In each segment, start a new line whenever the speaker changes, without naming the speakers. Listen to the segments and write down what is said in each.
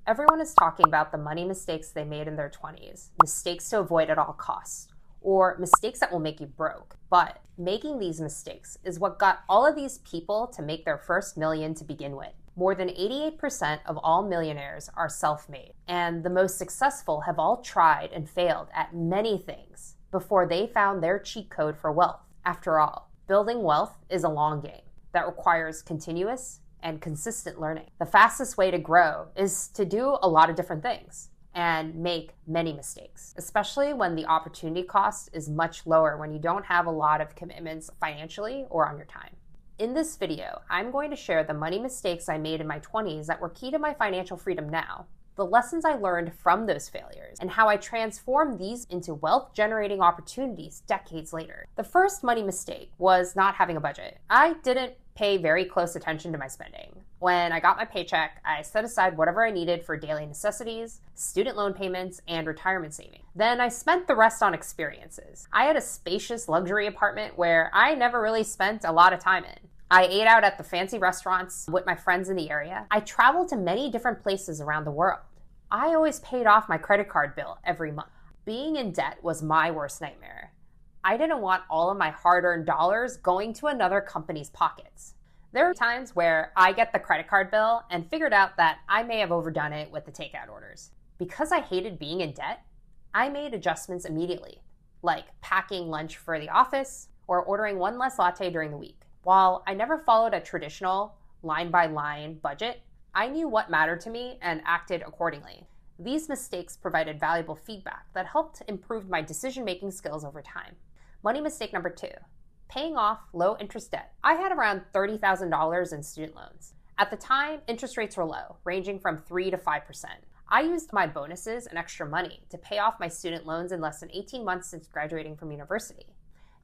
Everyone is talking about the money mistakes they made in their 20s, mistakes to avoid at all costs, or mistakes that will make you broke. But making these mistakes is what got all of these people to make their first million to begin with. More than 88% of all millionaires are self-made, and the most successful have all tried and failed at many things before they found their cheat code for wealth. After all, building wealth is a long game that requires continuous and consistent learning. The fastest way to grow is to do a lot of different things and make many mistakes, especially when the opportunity cost is much lower when you don't have a lot of commitments financially or on your time. In this video, I'm going to share the money mistakes I made in my 20s that were key to my financial freedom now, the lessons I learned from those failures, and how I transformed these into wealth-generating opportunities decades later. The first money mistake was not having a budget. I didn't pay very close attention to my spending. When I got my paycheck, I set aside whatever I needed for daily necessities, student loan payments, and retirement savings. Then I spent the rest on experiences. I had a spacious luxury apartment where I never really spent a lot of time in. I ate out at the fancy restaurants with my friends in the area. I traveled to many different places around the world. I always paid off my credit card bill every month. Being in debt was my worst nightmare. I didn't want all of my hard-earned dollars going to another company's pockets. There are times where I get the credit card bill and figured out that I may have overdone it with the takeout orders. Because I hated being in debt, I made adjustments immediately, like packing lunch for the office or ordering one less latte during the week. While I never followed a traditional line-by-line budget, I knew what mattered to me and acted accordingly. These mistakes provided valuable feedback that helped improve my decision-making skills over time. Money mistake number 2, paying off low-interest debt. I had around $30,000 in student loans. At the time, interest rates were low, ranging from 3 to 5%. I used my bonuses and extra money to pay off my student loans in less than 18 months since graduating from university.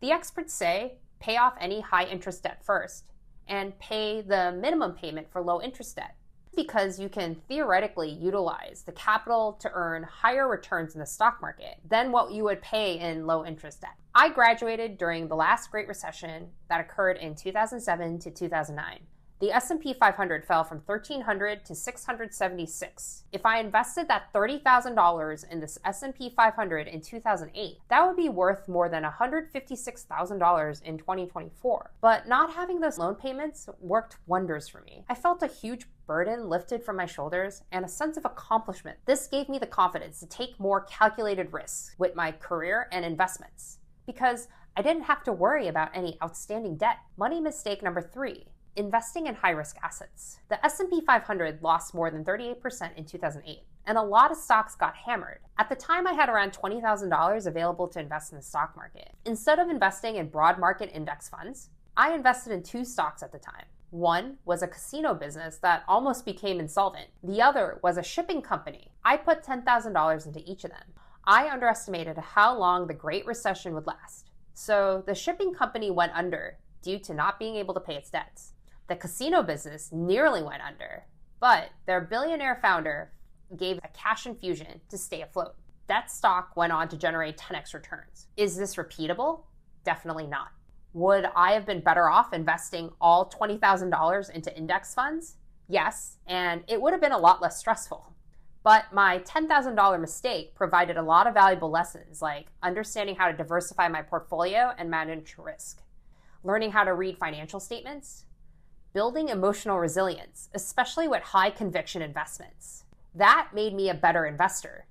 The experts say pay off any high-interest debt first and pay the minimum payment for low-interest debt, because you can theoretically utilize the capital to earn higher returns in the stock market than what you would pay in low-interest debt. I graduated during the last Great Recession that occurred in 2007 to 2009. The S&P 500 fell from 1,300 to 676. If I invested that $30,000 in this S&P 500 in 2008, that would be worth more than $156,000 in 2024. But not having those loan payments worked wonders for me. I felt a huge burden lifted from my shoulders and a sense of accomplishment. This gave me the confidence to take more calculated risks with my career and investments, because I didn't have to worry about any outstanding debt. Money mistake number 3. Investing in high-risk assets. The S&P 500 lost more than 38% in 2008, and a lot of stocks got hammered. At the time, I had around $20,000 available to invest in the stock market. Instead of investing in broad market index funds, I invested in 2 stocks at the time. One was a casino business that almost became insolvent. The other was a shipping company. I put $10,000 into each of them. I underestimated how long the Great Recession would last. So the shipping company went under due to not being able to pay its debts. The casino business nearly went under, but their billionaire founder gave a cash infusion to stay afloat. That stock went on to generate 10x returns. Is this repeatable? Definitely not. Would I have been better off investing all $20,000 into index funds? Yes, and it would have been a lot less stressful. But my $10,000 mistake provided a lot of valuable lessons, like understanding how to diversify my portfolio and manage risk, learning how to read financial statements, building emotional resilience, especially with high conviction investments. That made me a better investor.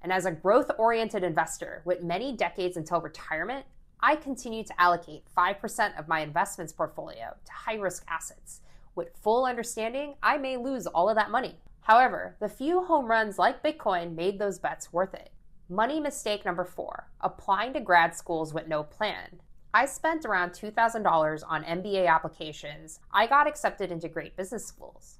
And as a growth-oriented investor with many decades until retirement, I continue to allocate 5% of my investments portfolio to high-risk assets, with full understanding I may lose all of that money. However, the few home runs like Bitcoin made those bets worth it. Money mistake number 4, applying to grad schools with no plan. I spent around $2,000 on MBA applications. I got accepted into great business schools.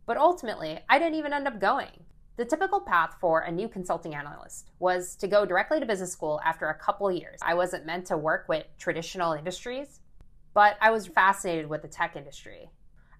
But ultimately, I didn't even end up going. The typical path for a new consulting analyst was to go directly to business school after a couple years. I wasn't meant to work with traditional industries, but I was fascinated with the tech industry.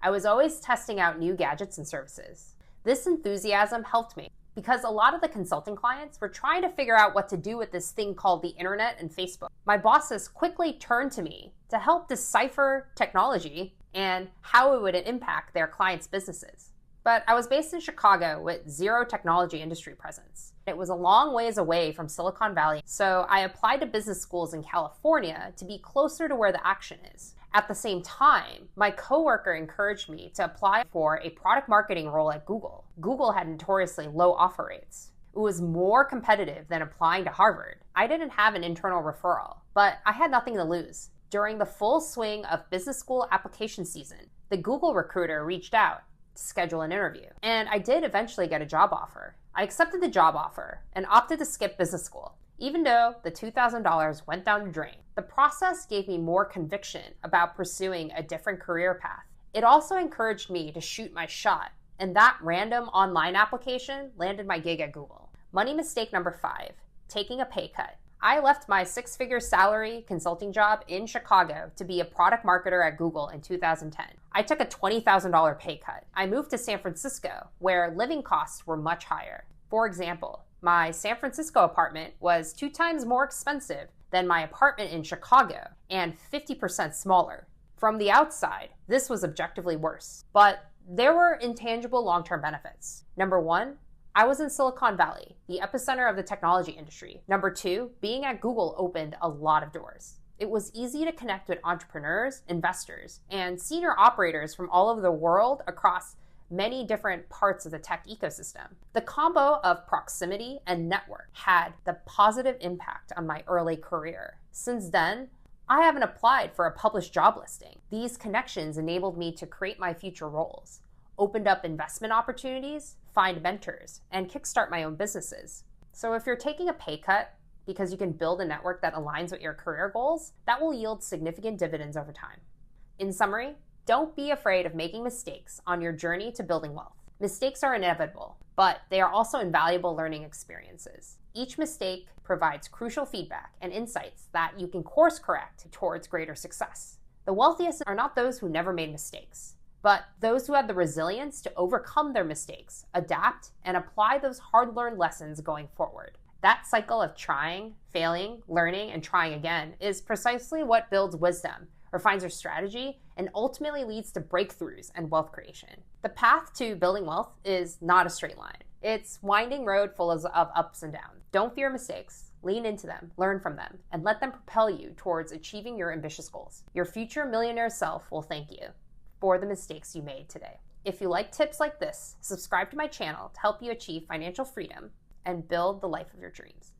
I was always testing out new gadgets and services. This enthusiasm helped me because a lot of the consulting clients were trying to figure out what to do with this thing called the internet and Facebook. My bosses quickly turned to me to help decipher technology and how it would impact their clients' businesses. But I was based in Chicago with zero technology industry presence. It was a long ways away from Silicon Valley, so I applied to business schools in California to be closer to where the action is. At the same time, my coworker encouraged me to apply for a product marketing role at Google. Google had notoriously low offer rates. It was more competitive than applying to Harvard. I didn't have an internal referral, but I had nothing to lose. During the full swing of business school application season, the Google recruiter reached out to schedule an interview, and I did eventually get a job offer. I accepted the job offer and opted to skip business school, even though the $2,000 went down the drain. The process gave me more conviction about pursuing a different career path. It also encouraged me to shoot my shot, and that random online application landed my gig at Google. Money mistake number 5, taking a pay cut. I left my 6-figure salary consulting job in Chicago to be a product marketer at Google in 2010. I took a $20,000 pay cut. I moved to San Francisco, where living costs were much higher. For example, my San Francisco apartment was 2 times more expensive than my apartment in Chicago and 50% smaller. From the outside, this was objectively worse, but there were intangible long-term benefits. Number 1, I was in Silicon Valley, the epicenter of the technology industry. Number 2, being at Google opened a lot of doors. It was easy to connect with entrepreneurs, investors, and senior operators from all over the world across many different parts of the tech ecosystem. The combo of proximity and network had the positive impact on my early career. Since then, I haven't applied for a published job listing. These connections enabled me to create my future roles, opened up investment opportunities, find mentors, and kickstart my own businesses. So if you're taking a pay cut because you can build a network that aligns with your career goals, that will yield significant dividends over time. In summary, don't be afraid of making mistakes on your journey to building wealth. Mistakes are inevitable, but they are also invaluable learning experiences. Each mistake provides crucial feedback and insights that you can course correct towards greater success. The wealthiest are not those who never made mistakes, but those who have the resilience to overcome their mistakes, adapt, and apply those hard-learned lessons going forward. That cycle of trying, failing, learning, and trying again is precisely what builds wisdom, refines your strategy, and ultimately leads to breakthroughs and wealth creation. The path to building wealth is not a straight line. It's a winding road full of ups and downs. Don't fear mistakes. Lean into them, learn from them, and let them propel you towards achieving your ambitious goals. Your future millionaire self will thank you for the mistakes you made today. If you like tips like this, subscribe to my channel to help you achieve financial freedom and build the life of your dreams.